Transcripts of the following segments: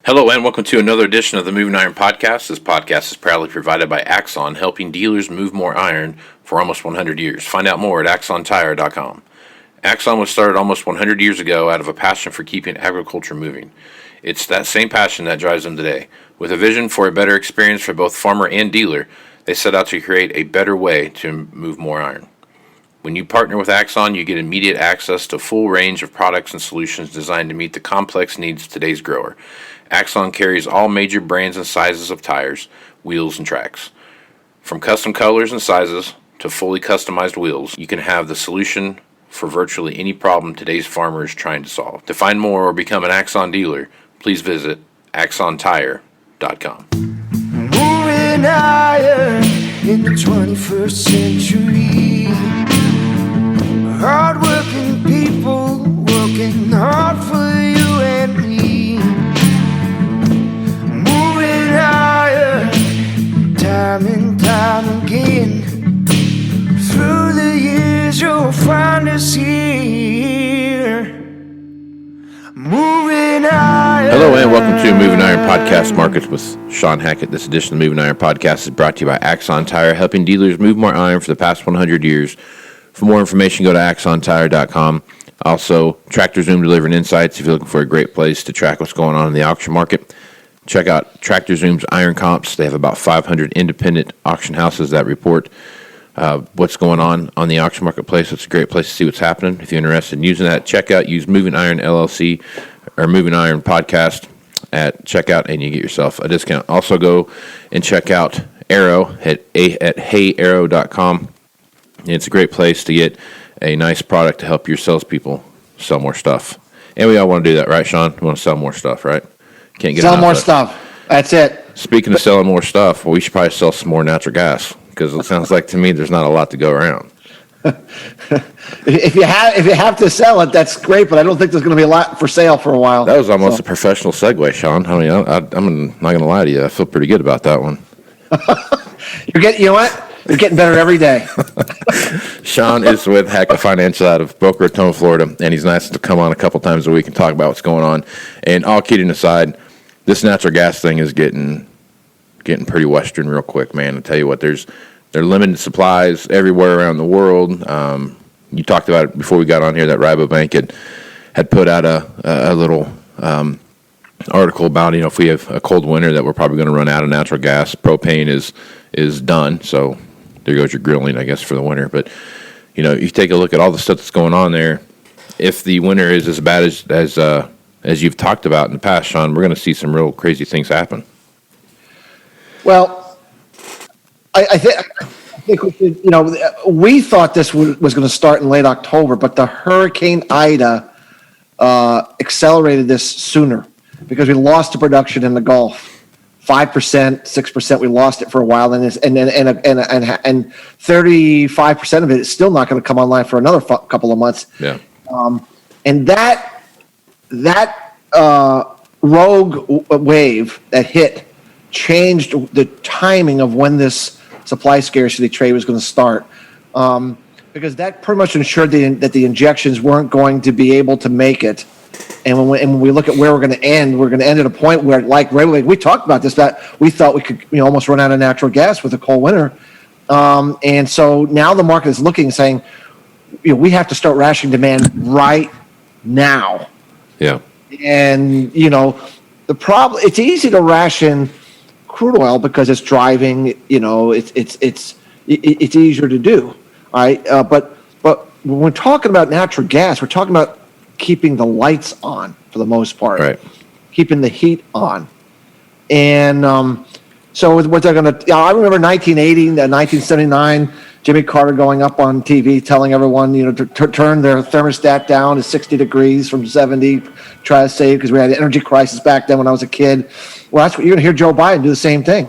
Hello and welcome to another edition of the Moving Iron Podcast. This podcast is proudly provided by Axon, helping dealers move more iron for almost 100 years. Find out more at axontire.com. Axon was started almost 100 years ago out of a passion for keeping agriculture moving. It's that same passion that drives them today. With a vision for a better experience for both farmer and dealer, they set out to create a better way to move more iron. When you partner with Axon, you get immediate access to a full range of products and solutions designed to meet the complex needs of today's grower. Axon carries all major brands and sizes of tires, wheels, and tracks. From custom colors and sizes to fully customized wheels, you can have the solution for virtually any problem today's farmer is trying to solve. To find more or become an Axon dealer, please visit axontire.com. Moving iron in the 21st century. Hard-working people working hard for you and me. Moving iron, time and time again. Through the years you'll find us here. Moving iron. Hello and welcome to Moving Iron Podcast Markets with Shawn Hackett. This edition of the Moving Iron Podcast is brought to you by Axon Tire, helping dealers move more iron for the past 100 years. For more information, go to axontire.com. Also, TractorZoom delivering insights if you're looking for a great place to track what's going on in the auction market. Check out TractorZoom's Iron Comps. They have about 500 independent auction houses that report what's going on the auction marketplace. It's a great place to see what's happening. If you're interested in using that, check out, use Moving Iron LLC or Moving Iron Podcast at checkout, and you get yourself a discount. Also, go and check out Arrow at heyarrow.com. It's a great place to get a nice product to help your salespeople sell more stuff. And we all want to do that, right, Shawn? We want to sell more stuff, right? Can't get sell more stuff. That's it. Speaking of selling more stuff, well, we should probably sell some more natural gas because it sounds like to me there's not a lot to go around. If you have to sell it, that's great, but I don't think there's going to be a lot for sale for a while. That was almost a professional segue, Shawn. I mean, I'm not going to lie to you. I feel pretty good about that one. You know what? You're getting better every day. Shawn is with Hackett Financial out of Boca Raton, Florida, and he's nice to come on a couple times a week and talk about what's going on. And all kidding aside, this natural gas thing is getting pretty Western real quick, man. I tell you what, there are limited supplies everywhere around the world. You talked about it before we got on here that Rabobank had put out a little article about, if we have a cold winter that we're probably going to run out of natural gas. Propane is done, so there goes your grilling, I guess, for the winter. But, you take a look at all the stuff that's going on there. If the winter is as bad as you've talked about in the past, Shawn, we're going to see some real crazy things happen. Well, I think we should, we thought this was going to start in late October, but the Hurricane Ida accelerated this sooner because we lost the production in the Gulf. 5%, 6%, we lost it for a while, and 35% of it is still not going to come online for another couple of months. Yeah. And that rogue wave that hit changed the timing of when this supply scarcity trade was going to start, because that pretty much ensured that the injections weren't going to be able to make it. And when we look at where we're going to end at a point where, like we talked about this, that we thought we could almost run out of natural gas with a cold winter. And so now the market is looking and saying, we have to start rationing demand right now. Yeah. And, the problem, it's easy to ration crude oil because it's driving, it's easier to do. All right. But when we're talking about natural gas, we're talking about keeping the lights on for the most part, right? Keeping the heat on. And so what they're going to, I remember 1980, 1979, Jimmy Carter going up on TV telling everyone, to turn their thermostat down to 60 degrees from 70, try to save, because we had an energy crisis back then when I was a kid. Well, that's what you're going to hear Joe Biden do the same thing.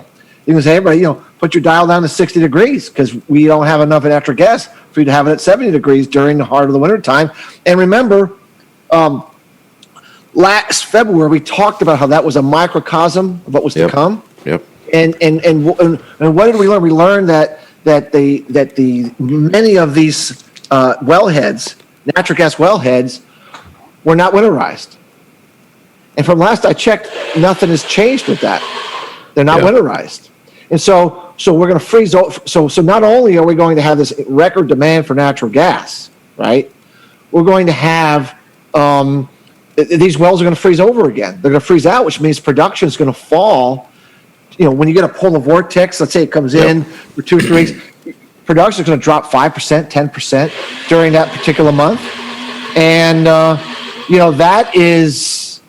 You're going to say, everybody, put your dial down to 60 degrees because we don't have enough natural gas for you to have it at 70 degrees during the heart of the winter time. And remember, last February we talked about how that was a microcosm of what was to come. Yep. And what did we learn? We learned that the many of these wellheads, natural gas wellheads, were not winterized. And from last I checked, nothing has changed with that. They're not winterized. And so we're going to freeze. So not only are we going to have this record demand for natural gas, right? We're going to have these wells are going to freeze over again. They're going to freeze out, which means production is going to fall. When you get a polar vortex, let's say it comes in for 2 or 3 weeks, production is going to drop 5%, 10% during that particular month. And, that is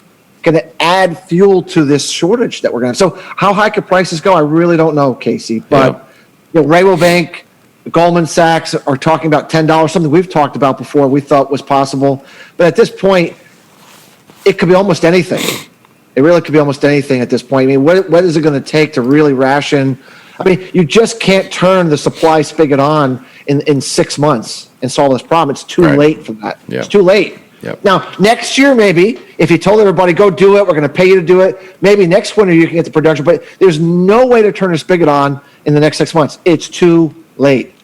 going to add fuel to this shortage that we're going to have. So how high could prices go? I really don't know, Casey. But, Rabobank, Goldman Sachs are talking about $10, something we've talked about before we thought was possible. But at this point, it could be almost anything. It really could be almost anything at this point. I mean, what is it going to take to really ration? I mean, you just can't turn the supply spigot on in 6 months and solve this problem. It's too late for that. Yeah. It's too late. Yep. Now, next year, maybe, if you told everybody, go do it, we're going to pay you to do it, maybe next winter you can get the production. But there's no way to turn the spigot on in the next 6 months. It's too late.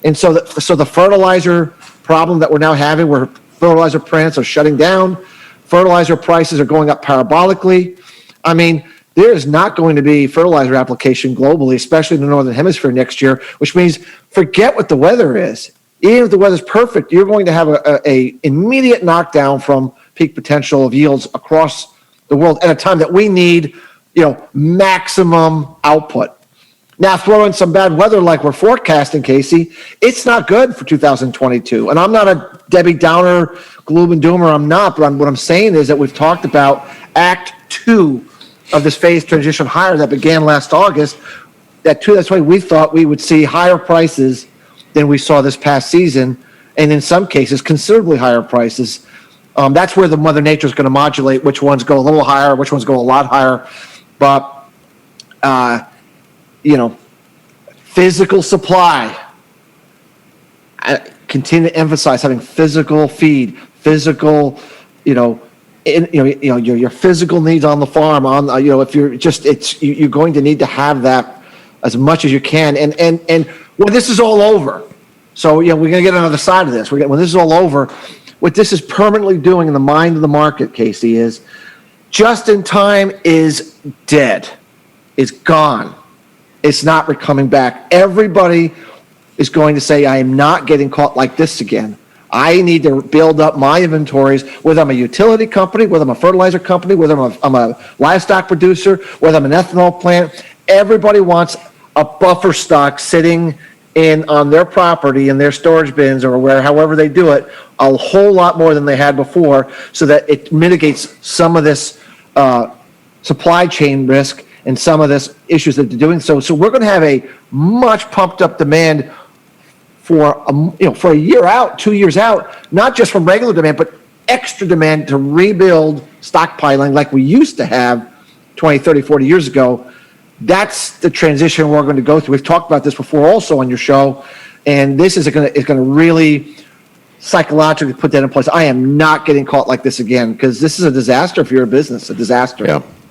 And so the fertilizer problem that we're now having, where fertilizer plants are shutting down, fertilizer prices are going up parabolically. I mean, there is not going to be fertilizer application globally, especially in the Northern Hemisphere next year, which means forget what the weather is. Even if the weather's perfect, you're going to have a immediate knockdown from peak potential of yields across the world at a time that we need, maximum output. Now, throw in some bad weather like we're forecasting, Casey, it's not good for 2022. And I'm not a Debbie Downer, gloom and doomer. I'm not. But what I'm saying is that we've talked about Act 2 of this phased transition higher that began last August. That's why we thought we would see higher prices than we saw this past season, and in some cases, considerably higher prices. That's where the Mother Nature is going to modulate which ones go a little higher, which ones go a lot higher. But, physical supply. I continue to emphasize having physical feed, physical, your physical needs on the farm. If you're going to need to have that as much as you can. And when this is all over, so we're going to get another side of this. When this is all over, what this is permanently doing in the mind of the market, Casey, is just in time is dead. It's gone. It's not coming back. Everybody is going to say, I am not getting caught like this again. I need to build up my inventories, whether I'm a utility company, whether I'm a fertilizer company, whether I'm a livestock producer, whether I'm an ethanol plant. Everybody wants a buffer stock sitting on their property in their storage bins or however they do it, a whole lot more than they had before, so that it mitigates some of this supply chain risk and some of this issues that they're doing. So we're going to have a much pumped up demand for a year out, 2 years out, not just from regular demand, but extra demand to rebuild stockpiling like we used to have 20, 30, 40 years ago. That's the transition we're going to go through. We've talked about this before also on your show, and this is going to really psychologically put that in place. I am not getting caught like this again, because this is a disaster for your business, a disaster.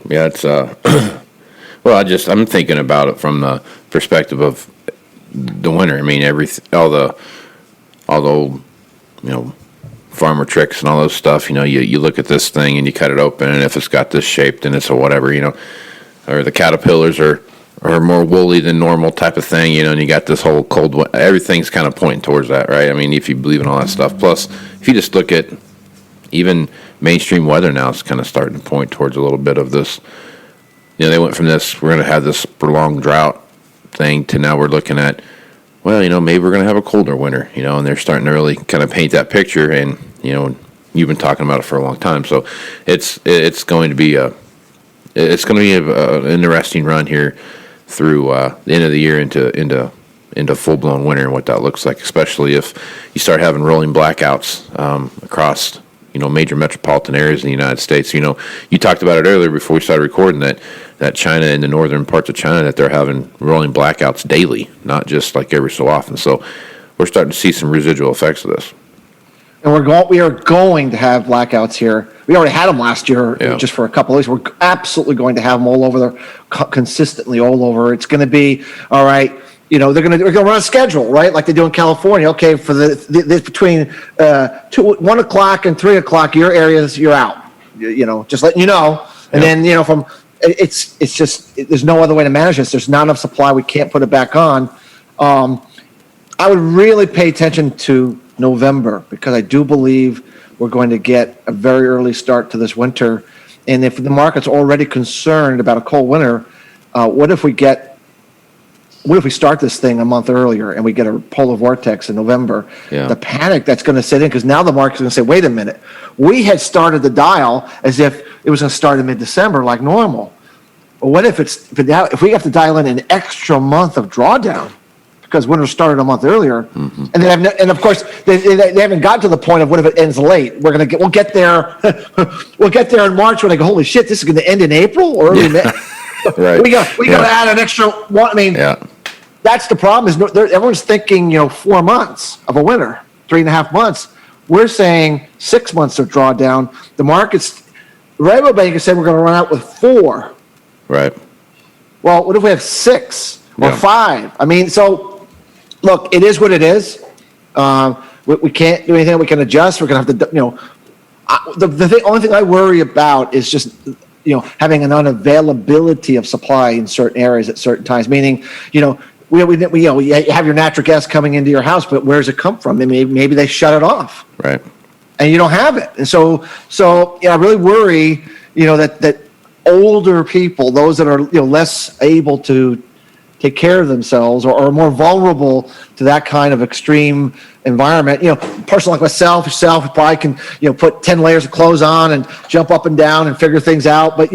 Yeah, it's well, I'm thinking about it from the perspective of the winter. I mean, all the old, farmer tricks and all those stuff. You look at this thing and you cut it open, and if it's got this shape, then it's a whatever. Or the caterpillars are more woolly than normal type of thing, and you got this whole cold, everything's kind of pointing towards that, right? I mean, if you believe in all that stuff. Plus, if you just look at even mainstream weather now, it's kind of starting to point towards a little bit of this. They went from this, we're going to have this prolonged drought thing, to now we're looking at, maybe we're going to have a colder winter, and they're starting to really kind of paint that picture, and, you've been talking about it for a long time. So it's going to be an interesting run here through the end of the year into full-blown winter, and what that looks like, especially if you start having rolling blackouts across major metropolitan areas in the United States. You talked about it earlier before we started recording that China, in the northern parts of China, that they're having rolling blackouts daily, not just like every so often. So we're starting to see some residual effects of this. And we are going to have blackouts here. We already had them last year, just for a couple of weeks. We're absolutely going to have them all over there, consistently all over. It's going to be, all right, they're going to run a schedule, right? Like they do in California. Okay, for the between 1 o'clock and 3 o'clock, your areas, you're out. just letting you know. And then, it's just, there's no other way to manage this. There's not enough supply. We can't put it back on. I would really pay attention to November, because I do believe we're going to get a very early start to this winter. And if the market's already concerned about a cold winter, what if we start this thing a month earlier and we get a polar vortex in November? Yeah. The panic that's going to set in, because now the market's going to say, wait a minute, we had started the dial as if it was going to start in mid-December like normal. But what if if we have to dial in an extra month of drawdown because winter started a month earlier, and of course they haven't gotten to the point of what if it ends late? We'll get there we'll get there in March when they go, holy shit, this is going to end in April or early May. Right. we got to add an extra one. I mean, that's the problem. Is everyone's thinking 4 months of a winter, 3.5 months. We're saying 6 months of drawdown. The markets, the Rainbow Bank has said we're going to run out with 4. Right. Well, what if we have 6 or 5? I mean, so look, it is what it is. We can't do anything. We can adjust. We're going to have to, the only thing I worry about is just, having an unavailability of supply in certain areas at certain times. Meaning, we have your natural gas coming into your house, but where does it come from? Maybe they shut it off. Right. And you don't have it. And so I really worry, that older people, those that are, less able to take care of themselves or are more vulnerable to that kind of extreme environment. A person like yourself probably can, put 10 layers of clothes on and jump up and down and figure things out. But,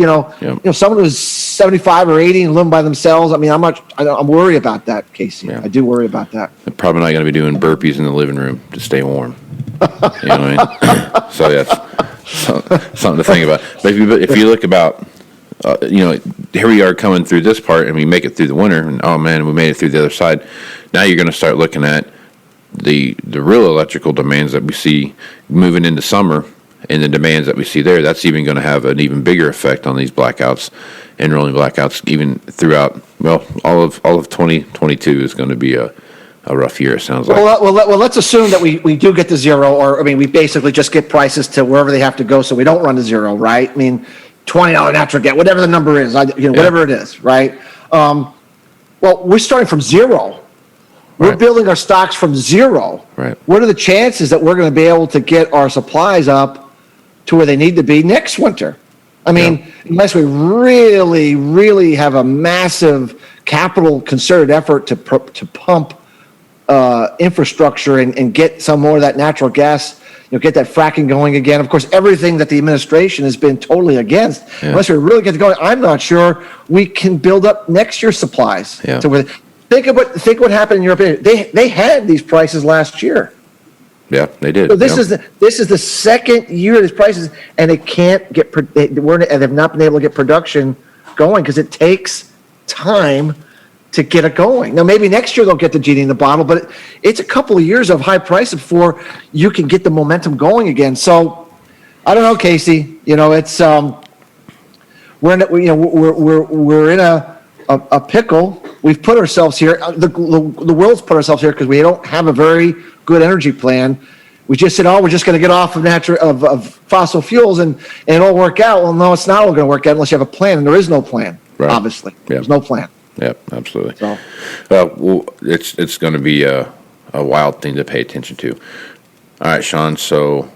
someone who's 75 or 80 and living by themselves, I'm worried about that, Casey. Yeah. I do worry about that. They're probably not going to be doing burpees in the living room to stay warm. You know what I mean? So that's something to think about. But if you look about, here we are coming through this part and we make it through the winter and, oh man, we made it through the other side. Now you're going to start looking at the real electrical demands that we see moving into summer, and the demands that we see there. That's even going to have an even bigger effect on these blackouts and rolling blackouts even throughout, all of 2022 is going to be a rough year, it sounds like. Well, let's assume that we do get to zero, or we basically just get prices to wherever they have to go so we don't run to zero, right? $20 natural gas, whatever the number is, whatever it is, right? Well, we're starting from zero. We're building our stocks from zero. Right. What are the chances that we're going to be able to get our supplies up to where they need to be next winter? Unless we really, really have a massive capital concerted effort to pump infrastructure and get some more of that natural gas, get that fracking going again. Of course, everything that the administration has been totally against. Yeah. Unless we really get going, I'm not sure we can build up next year's supplies. Yeah. Think what happened in Europe. They had these prices last year. Yeah, they did. So this is the second year of these prices, and they can't get. They've not been able to get production going because it takes time to get it going. Now, maybe next year they'll get the genie in the bottle, but it's a couple of years of high price before you can get the momentum going again. So, I don't know, Casey. It's we're in a pickle. We've put ourselves here. The world's put ourselves here because we don't have a very good energy plan. We just said, we're just going to get off of fossil fuels and it'll work out. Well, no, it's not all going to work out unless you have a plan, and there is no plan. Right. Obviously, there's no plan. Yep, absolutely. So, it's going to be a wild thing to pay attention to. All right, Shawn. So,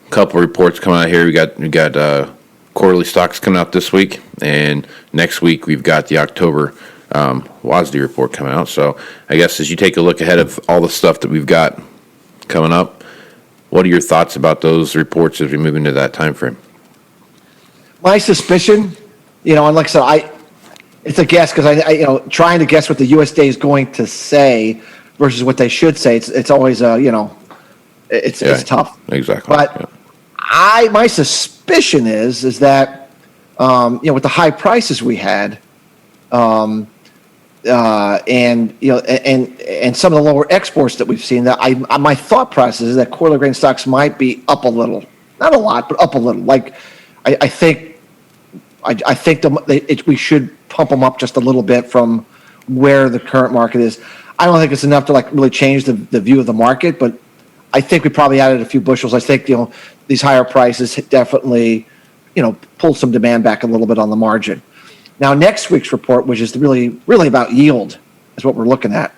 a couple reports coming out here. We got quarterly stocks coming out this week, and next week we've got the October WASDE report coming out. So, I guess as you take a look ahead of all the stuff that we've got coming up, what are your thoughts about those reports as we move into that time frame? My suspicion, and like I said, it's a guess because I trying to guess what the USDA is going to say versus what they should say. It's always it's tough. Exactly. But my suspicion is that with the high prices we had, and some of the lower exports that we've seen, that my thought process is that quarterly grain stocks might be up a little, not a lot, but up a little. Like I think we should pump them up just a little bit from where the current market is. I don't think it's enough to really change the view of the market, but I think we probably added a few bushels. I think these higher prices definitely pulled some demand back a little bit on the margin. Now, next week's report, which is really about yield, is what we're looking at.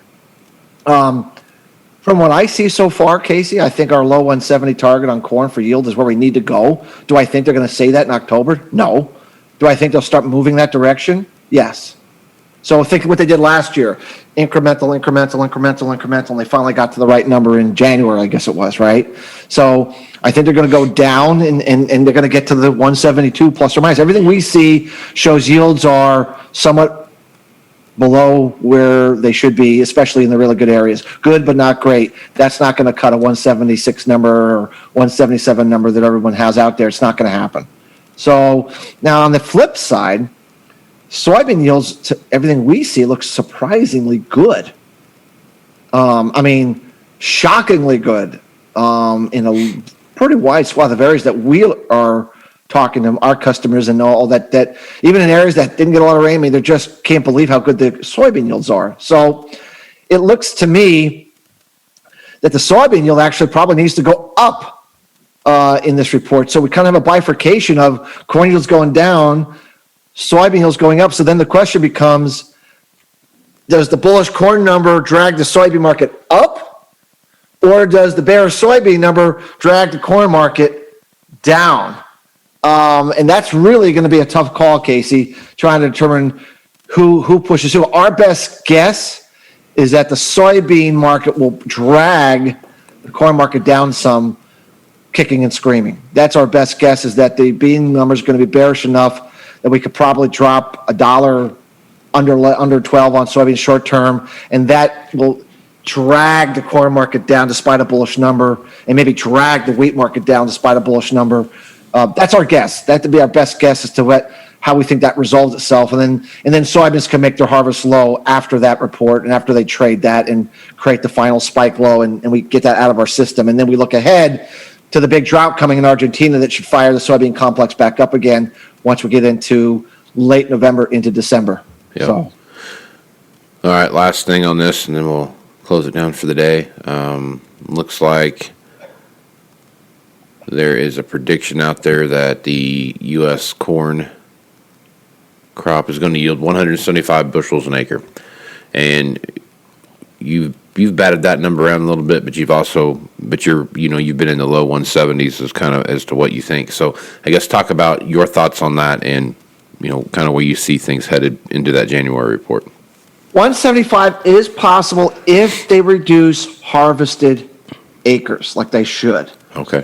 From what I see so far, Casey, I think our low 170 target on corn for yield is where we need to go. Do I think they're going to say that in October? No. Do I think they'll start moving that direction? Yes. So think of what they did last year. Incremental, and they finally got to the right number in January, I guess it was, right? So I think they're going to go down and they're going to get to the 172 plus or minus. Everything we see shows yields are somewhat below where they should be, especially in the really good areas. Good, but not great. That's not going to cut a 176 number or 177 number that everyone has out there. It's not going to happen. So now on the flip side, soybean yields, to everything we see, looks surprisingly good. Shockingly good in a pretty wide swath of areas that we are talking to our customers and all that even in areas that didn't get a lot of rain, they just can't believe how good the soybean yields are. So it looks to me that the soybean yield actually probably needs to go up in this report. So we kind of have a bifurcation of corn yields going down, soybean yields going up. So then the question becomes, does the bullish corn number drag the soybean market up, or does the bearish soybean number drag the corn market down? And that's really going to be a tough call, Casey, trying to determine who pushes who. Our best guess is that the soybean market will drag the corn market down some, kicking and screaming. That's our best guess, is that the bean number is going to be bearish enough that we could probably drop $1 under 12 on soybeans short term, and that will drag the corn market down despite a bullish number, and maybe drag the wheat market down despite a bullish number. That's our guess. That would be our best guess as to how we think that resolves itself. And then soybeans can make their harvest low after that report and after they trade that and create the final spike low, and we get that out of our system. And then we look ahead to the big drought coming in Argentina that should fire the soybean complex back up again once we get into late November into December. Yep. So. All right, last thing on this, and then we'll close it down for the day. Looks like there is a prediction out there that the U.S. corn crop is going to yield 175 bushels an acre, and you've batted that number around a little bit, but you've been in the low 170s as kind of as to what you think. So I guess talk about your thoughts on that, and kind of where you see things headed into that January report. 175 is possible if they reduce harvested acres like they should. Okay.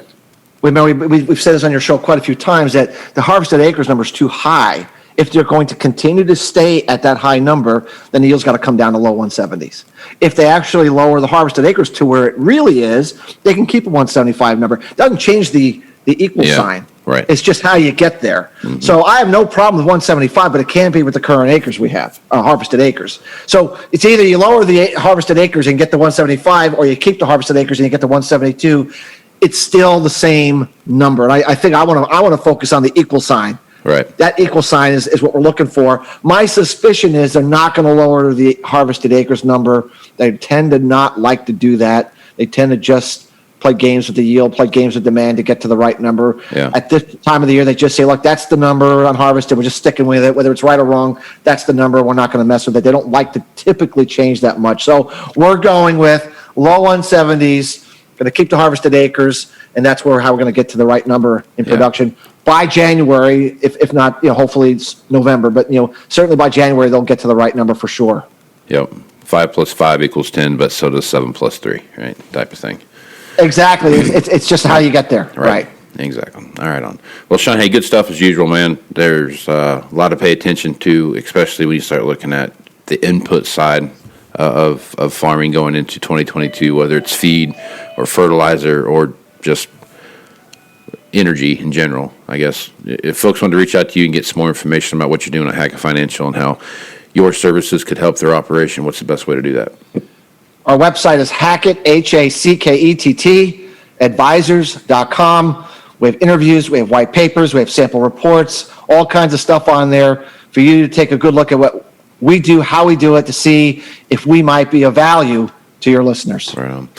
We've said this on your show quite a few times that the harvested acres number is too high. If they're going to continue to stay at that high number, then the yield's got to come down to low 170s. If they actually lower the harvested acres to where it really is, they can keep a 175 number. It doesn't change the equal sign. Right. It's just how you get there. Mm-hmm. So I have no problem with 175, but it can't be with the current acres we have, harvested acres. So it's either you lower the harvested acres and get the 175, or you keep the harvested acres and you get the 172. It's still the same number. And I think I want to focus on the equal sign. Right. That equal sign is what we're looking for. My suspicion is they're not going to lower the harvested acres number. They tend to not like to do that. They tend to just play games with the yield, play games with demand to get to the right number. Yeah. At this time of the year, they just say, look, that's the number unharvested. We're just sticking with it. Whether it's right or wrong, that's the number. We're not going to mess with it. They don't like to typically change that much. So we're going with low 170s, going to keep the harvested acres, and that's how we're going to get to the right number in production. By January, if not, hopefully it's November, but certainly by January they'll get to the right number for sure. Yep, 5 plus 5 equals 10, but so does 7 plus 3, right? Type of thing. Exactly. It's just how you get there, right? Exactly. All right, on. Well, Shawn, hey, good stuff as usual, man. There's a lot to pay attention to, especially when you start looking at the input side of farming going into 2022, whether it's feed or fertilizer or just energy in general. I guess if folks want to reach out to you and get some more information about what you're doing at Hackett Financial and how your services could help their operation, what's the best way to do that? Our website is Hackett, Hackett, advisors.com. We have interviews, we have white papers, we have sample reports, all kinds of stuff on there for you to take a good look at what we do, how we do it, to see if we might be of value to your listeners. Right on.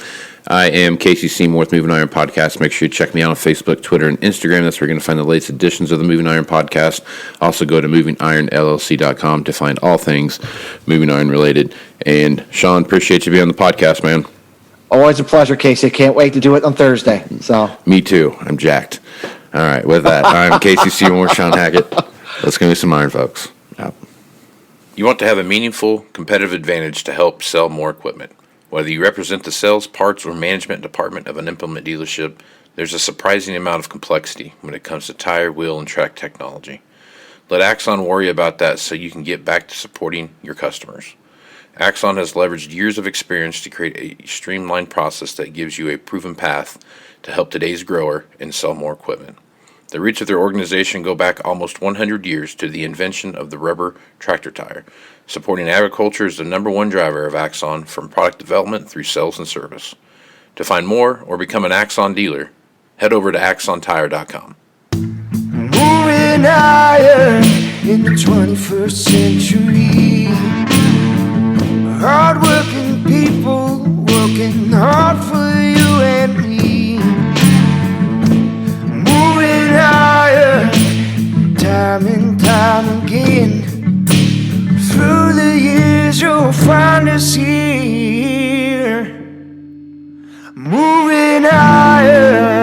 I am Casey Seymour with Moving Iron Podcast. Make sure you check me out on Facebook, Twitter, and Instagram. That's where you're going to find the latest editions of the Moving Iron Podcast. Also go to MovingIronLLC.com to find all things Moving Iron related. And Shawn, appreciate you being on the podcast, man. Always a pleasure, Casey. Can't wait to do it on Thursday. So Me too. I'm jacked. All right, with that, I'm Casey Seymour, Shawn Hackett. Let's go do some iron, folks. Out. You want to have a meaningful competitive advantage to help sell more equipment. Whether you represent the sales, parts, or management department of an implement dealership, there's a surprising amount of complexity when it comes to tire, wheel, and track technology. Let Axon worry about that so you can get back to supporting your customers. Axon has leveraged years of experience to create a streamlined process that gives you a proven path to help today's grower and sell more equipment. The roots of their organization go back almost 100 years to the invention of the rubber tractor tire. Supporting agriculture is the number one driver of Axon from product development through sales and service. To find more or become an Axon dealer, head over to axontire.com. Moving iron in the 21st century. Hard-working people working hard for you and me. Moving iron time and time again. Through the years you'll find us here. Moving iron.